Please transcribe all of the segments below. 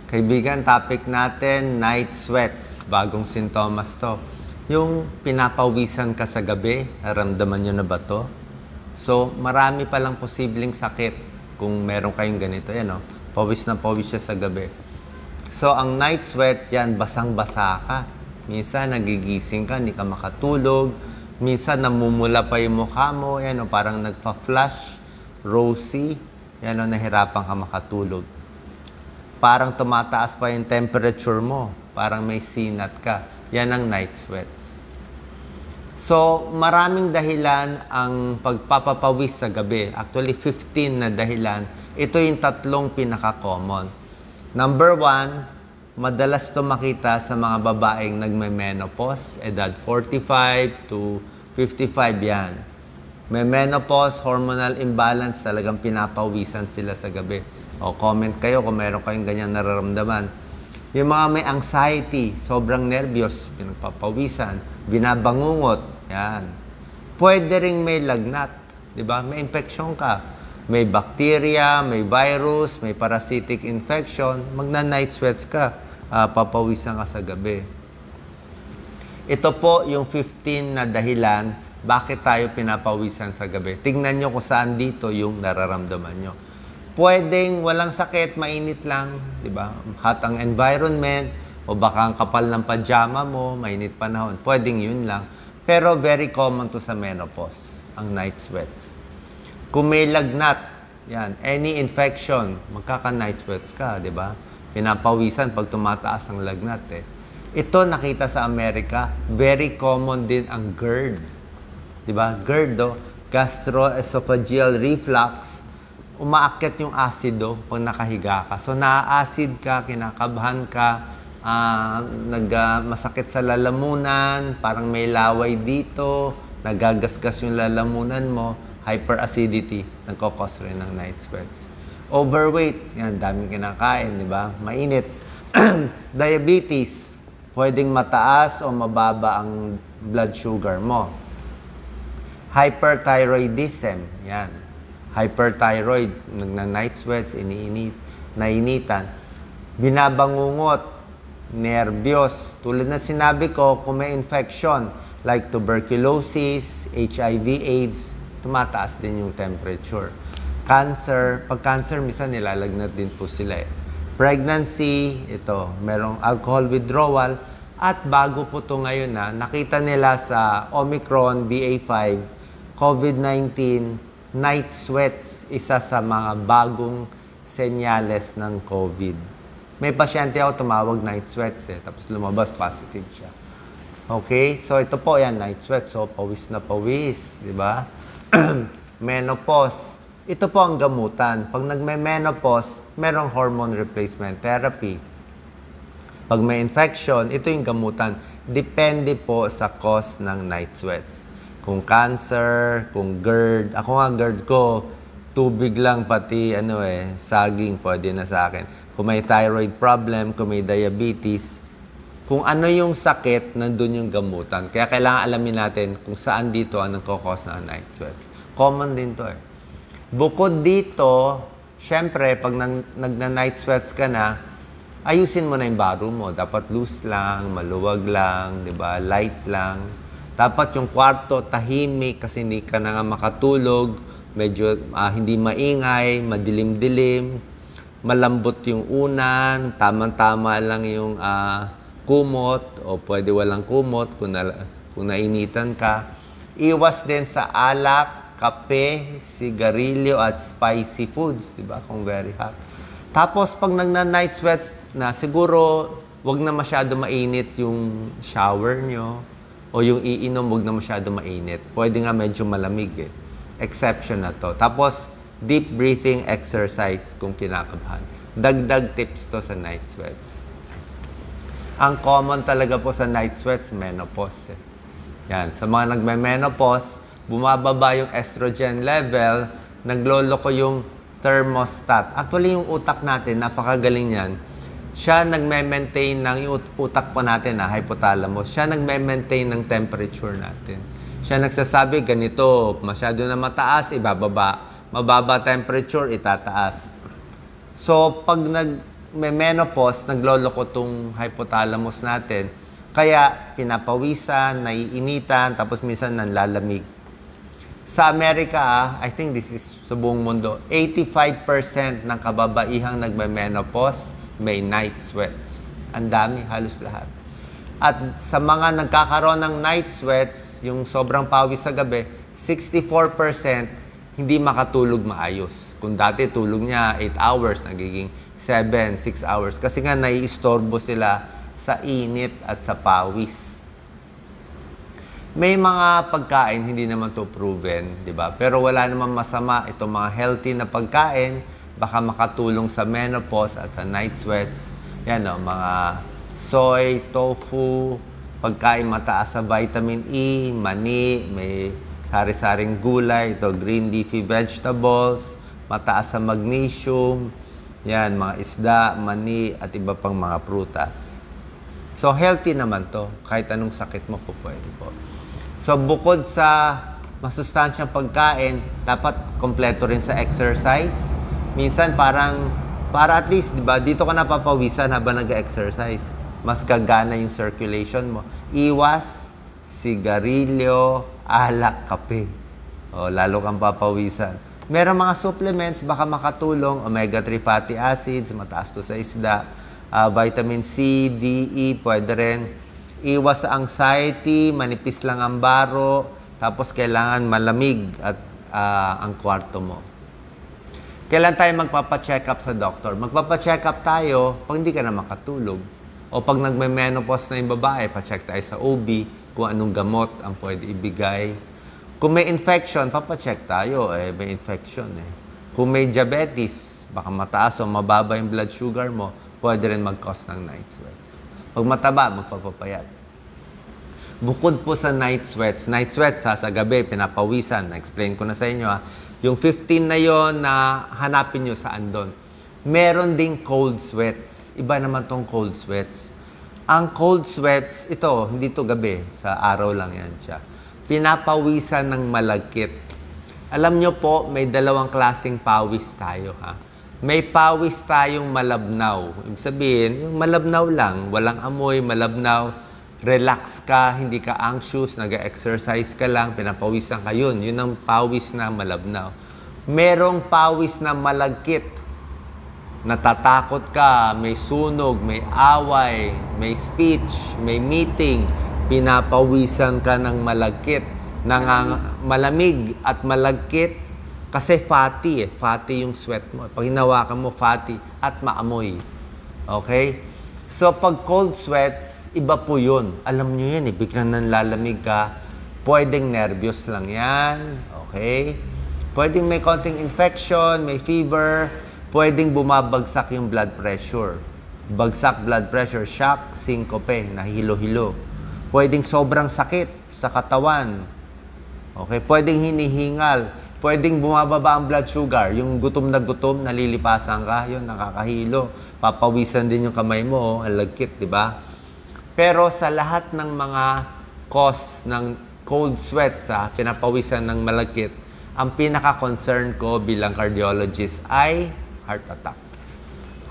Kaibigan, topic natin, night sweats. Bagong sintomas to. Yung pinapawisan ka sa gabi, naramdaman nyo na ba to? So, marami palang posibleng sakit kung meron kayong ganito. Yan, pawis na pawis siya sa gabi. So, ang night sweats, yan, basang-basa ka. Minsan, nagigising ka, hindi ka makatulog. Minsan, namumula pa yung mukha mo. Yan, parang nagpa-flush, rosy. Yan, nahirapan ka makatulog. Parang tumataas pa yung temperature mo. Parang may sinat ka. Yan ang night sweats. So, maraming dahilan ang pagpapapawis sa gabi. Actually, 15 na dahilan. Ito yung tatlong pinaka-common. Number 1, madalas ito makita sa mga babaeng nagme-menopause, edad 45 to 55 yan. May menopause, hormonal imbalance, talagang pinapawisan sila sa gabi. O comment kayo kung meron kayong ganyan nararamdaman. Yung mga may anxiety, sobrang nervyos, pinagpapawisan, binabangungot, yan. Pwede ring may lagnat, di ba? May infection ka, may bacteria, may virus, may parasitic infection, magna-night sweats ka, papawisan ka sa gabi. Ito po yung 15 na dahilan bakit tayo pinapawisan sa gabi. Tingnan nyo kung saan dito yung nararamdaman nyo. Pwedeng walang sakit, mainit lang, di ba? Hot ang environment, o baka ang kapal ng pajama mo, mainit panahon. Pwedeng yun lang. Pero very common to sa menopause, ang night sweats. Kung may lagnat, yan, any infection, magkaka-night sweats ka, di ba? Pinapawisan pag tumataas ang lagnat, eh. Ito nakita sa Amerika, very common din ang GERD. Di ba? GERD, gastroesophageal reflux. Umaakyat yung asido pag nakahiga ka. So, na-acid ka, kinakabahan ka, masakit sa lalamunan, parang may laway dito, nagagasgas yung lalamunan mo, hyperacidity, nagkakos rin ng night sweats. Overweight, yan, daming kinakain, di ba? Mainit. Diabetes, pwedeng mataas o mababa ang blood sugar mo. Hyperthyroidism, yan. Hyperthyroid, nagna-night sweats, nainitan. Binabangungot, nervyos. Tulad na sinabi ko, kung may infection like tuberculosis, HIV, AIDS, tumataas din yung temperature. Cancer, pag cancer, minsan nilalagnat din po sila. Pregnancy, ito, merong alcohol withdrawal. At bago po ito ngayon nakita nila sa Omicron, BA5, COVID-19, night sweats, isa sa mga bagong senyales ng COVID. May pasyente ako tumawag night sweats tapos lumabas positive siya. Okay? So ito po yan, night sweats. So pawis na pawis, di ba? Menopause. Ito po ang gamutan. Pag nagme-menopause, merong hormone replacement therapy. Pag may infection, ito yung gamutan. Depende po sa cause ng night sweats. Kung cancer, kung GERD. Ako nga GERD ko, tubig lang pati saging pwede na sa akin. Kung may thyroid problem, kung may diabetes, kung ano yung sakit, nandun yung gamutan. Kaya kailangan alamin natin kung saan dito ang nagkakos ng night sweats. Common din to Bukod dito, syempre, pag nagna-night sweats ka na, ayusin mo na yung bathroom mo. Dapat loose lang, maluwag lang, di ba? Light lang. Dapat yung kwarto tahimik kasi hindi ka na nga makatulog, medyo hindi maingay, madilim-dilim, malambot yung unan, tamang-tama lang yung kumot o pwede walang kumot kung nainitan ka. Iwas din sa alak, kape, sigarilyo at spicy foods, di ba? Kung very hot. Tapos pag nagna-night sweats na, siguro wag na masyado mainit yung shower nyo. O yung iinom, huwag na masyado mainit. Pwede nga medyo malamig Exception na to. Tapos, deep breathing exercise kung kinakabahan. Dagdag tips to sa night sweats. Ang common talaga po sa night sweats, menopause. Yan. Sa mga nagme-menopause, bumababa yung estrogen level, nagloloko yung thermostat. Actually, yung utak natin, napakagaling yan. Siya nagme-maintain yung utak po natin, hypothalamus. Siya nagme-maintain ng temperature natin. Siya nagsasabi, ganito, masyado na mataas, ibababa. Mababa temperature, itataas. So, pag may menopause, nagloloko tong hypothalamus natin. Kaya pinapawisan, naiinitan, tapos minsan nanlalamig. Sa Amerika, I think this is sa buong mundo, 85% ng kababaihang nagme-menopause may night sweats. Ang dami, halos lahat. At sa mga nagkakaroon ng night sweats, yung sobrang pawis sa gabi, 64% hindi makatulog maayos. Kung dati tulog niya 8 hours, nagiging 7, 6 hours. Kasi nga naiistorbo sila sa init at sa pawis. May mga pagkain, hindi naman to proven, di ba? Pero wala naman masama itong mga healthy na pagkain, baka makatulong sa menopause at sa night sweats. Yan o, mga soy, tofu, pagkain mataas sa vitamin E, mani, may sari-saring gulay, ito green leafy vegetables, mataas sa magnesium, yan, mga isda, mani, at iba pang mga prutas. So, healthy naman to. Kahit anong sakit mo po pwede po. So, bukod sa masustansyang pagkain, dapat kompleto rin sa exercise. Minsan parang, para at least, di ba, dito ka napapawisan habang nag-exercise. Mas gagana yung circulation mo. Iwas, sigarilyo, alak, kape. O, lalo kang papawisan. Meron mga supplements, baka makatulong. Omega-3 fatty acids, mataas to sa isda. Vitamin C, D, E, pwede rin. Iwas sa anxiety, manipis lang ang baro, tapos kailangan malamig at ang kwarto mo. Kailan tayo magpapa-check up sa doktor? Magpapa-check up tayo pag hindi ka na makatulog. O pag nagme-menopause na yung babae, pa-check tayo sa OB kung anong gamot ang pwede ibigay. Kung may infection, papacheck tayo. May infection eh. Kung may diabetes, baka mataas o mababa yung blood sugar mo, pwede rin mag-cause ng night sweats. Pag mataba, magpapapayat. Bukod po sa night sweats sa gabi, pinapawisan, na-explain ko na sa inyo yung 15 na yon na hanapin nyo saan doon. Meron ding cold sweats. Iba naman tong cold sweats. Ang cold sweats, ito, hindi to gabi, sa araw lang yan siya. Pinapawisan ng malagkit. Alam nyo po, may dalawang klaseng pawis tayo, ha? May pawis tayong malabnaw. Ibig sabihin, yung malabnaw lang, walang amoy, malabnaw, relax ka, hindi ka anxious, nag-exercise ka lang, pinapawisan ka yun. Yun ang pawis na malabnaw. Merong pawis na malagkit. Natatakot ka, may sunog, may away, may speech, may meeting, pinapawisan ka ng malagkit, malamig at malagkit. Kasi fatty fatty yung sweat mo. Pag hinawakan mo, fatty at maamoy. Okay? So, pag cold sweats, iba po yun. Alam nyo yan biglang nanlalamig ka. Pwedeng nervyos lang yan. Okay? Pwedeng may konting infection, may fever. Pwedeng bumabagsak yung blood pressure. Bagsak blood pressure, shock, syncope, nahihilo-hilo. Pwedeng sobrang sakit sa katawan. Okay? Pwedeng hinihingal. Pwedeng bumababa ang blood sugar. Yung gutom na gutom, nalilipasan ka, yun, nakakahilo. Papawisan din yung kamay mo, ang lagkit, di ba? Pero sa lahat ng mga cause ng cold sweats, pinapawisan ng malagkit, ang pinaka-concern ko bilang cardiologist ay heart attack.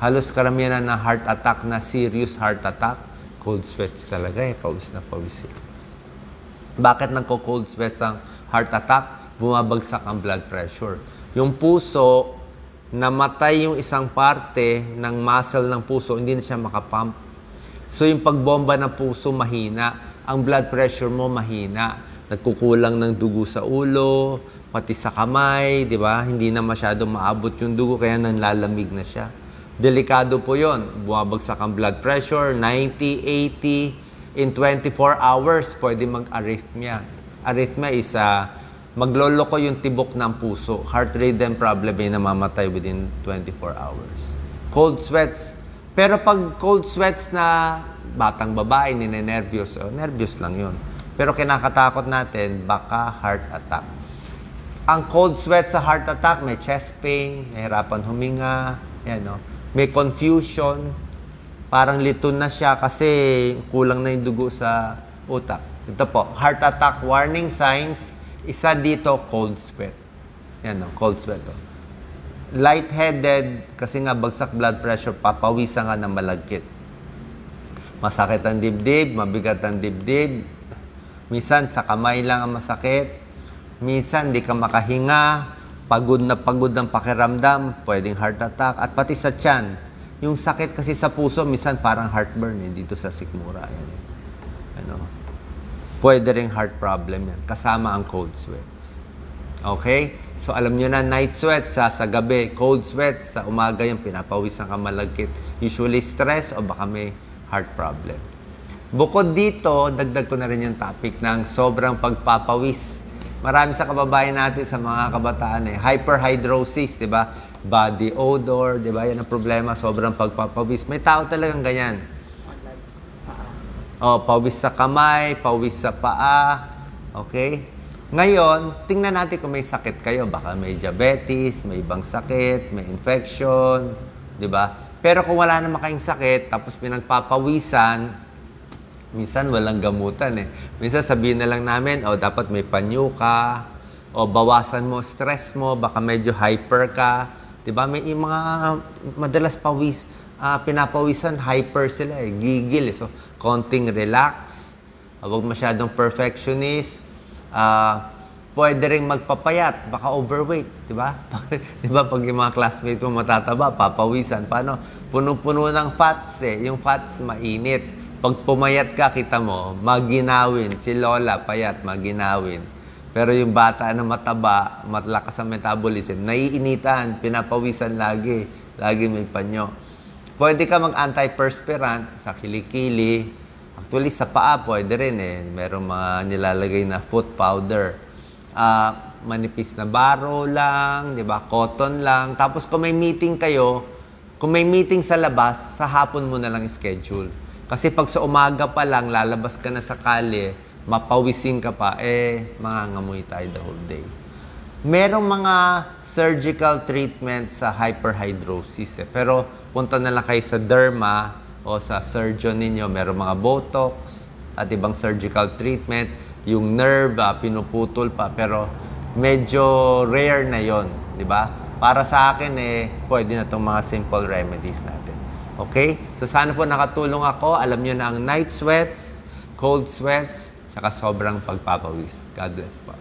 Halos karamihan na heart attack na serious heart attack, cold sweats talaga pawis na pawis. Bakit nagko-cold sweats ang heart attack? Bumabagsak ang blood pressure. Yung puso, namatay yung isang parte ng muscle ng puso, hindi na siya makapump. So yung pagbomba ng puso mahina, ang blood pressure mo mahina. Nagkukulang ng dugo sa ulo, pati sa kamay, di ba? Hindi na masyado maabot yung dugo, kaya nanlalamig na siya. Delikado po yon. Bumabagsak ang blood pressure, 90, 80, in 24 hours, pwede mag-arrhythmia. Arrhythmia is magloloko yung tibok ng puso. Heart rhythm problem ay namamatay within 24 hours. Cold sweats. Pero pag cold sweats na batang babae, ninenervyos, nervyos lang yun. Pero kinakatakot natin, baka heart attack. Ang cold sweat sa heart attack, may chest pain, may hirapan huminga, yan, no? May confusion, parang liton na siya kasi kulang na yung dugo sa utak. Ito po, heart attack warning signs. Isa dito, cold sweat. Yan, no? Cold sweat. Oh. Lightheaded, kasi nga bagsak blood pressure, papawisan ka ng malagkit. Masakit ang dibdib, mabigat ang dibdib. Minsan sa kamay lang ang masakit. Minsan di ka makahinga, pagod ng pakiramdam, pwedeng heart attack, at pati sa tiyan. Yung sakit kasi sa puso, minsan parang heartburn dito sa sikmura. Yan, ano, pwede ring heart problem yan, kasama ang cold sweats. Okay? So alam nyo na, night sweats sa gabi, cold sweats sa umaga yung pinapawisan ka malagkit. Usually stress o baka may heart problem. Bukod dito, dagdag ko na rin yung topic ng sobrang pagpapawis. Marami sa kababayan natin, sa mga kabataan hyperhidrosis, di ba? Body odor, di ba? Yan ang problema, sobrang pagpapawis. May tao talagang ganyan. Oh, pawis sa kamay, pawis sa paa. Okay? Ngayon, tingnan natin kung may sakit kayo. Baka may diabetes, may ibang sakit, may infection, di ba? Pero kung wala naman kayong sakit, tapos pinagpapawisan, minsan walang gamutan Minsan sabihin na lang namin, dapat may panyo ka, o bawasan mo stress mo, baka medyo hyper ka. Diba? May mga madalas pinapawisan, hyper sila gigil So, konting relax, huwag masyadong perfectionist, pwede rin magpapayat, baka overweight, diba? Diba pag yung mga classmates mo matataba, papawisan. Paano? Puno-puno ng fats Yung fats mainit. Pag pumayat ka, kita mo, maginawin. Si Lola, payat, maginawin. Pero yung bata na mataba, matlakas ang metabolism, naiinitan, pinapawisan lagi. Lagi may panyo. Pwede ka mag-antiperspirant sa kilikili. Actually, sa paa, pwede rin Merong mga nilalagay na foot powder. Manipis na baro lang, di ba? Cotton lang. Tapos kung may meeting kayo, kung may meeting sa labas, sa hapon mo na lang schedule. Kasi pag sa umaga pa lang, lalabas ka na sa kalye, mapawisin ka pa, mangangamoy tayo the whole day. Merong mga surgical treatment sa hyperhidrosis pero punta na lang kayo sa derma o sa surgeon ninyo. Merong mga botox at ibang surgical treatment. Yung nerve, pinuputol pa, pero medyo rare na yon, di ba? Para sa akin, pwede na itong mga simple remedies natin. Okay? So, sana po nakatulong ako. Alam nyo na ang night sweats, cold sweats, saka sobrang pagpapawis. God bless po.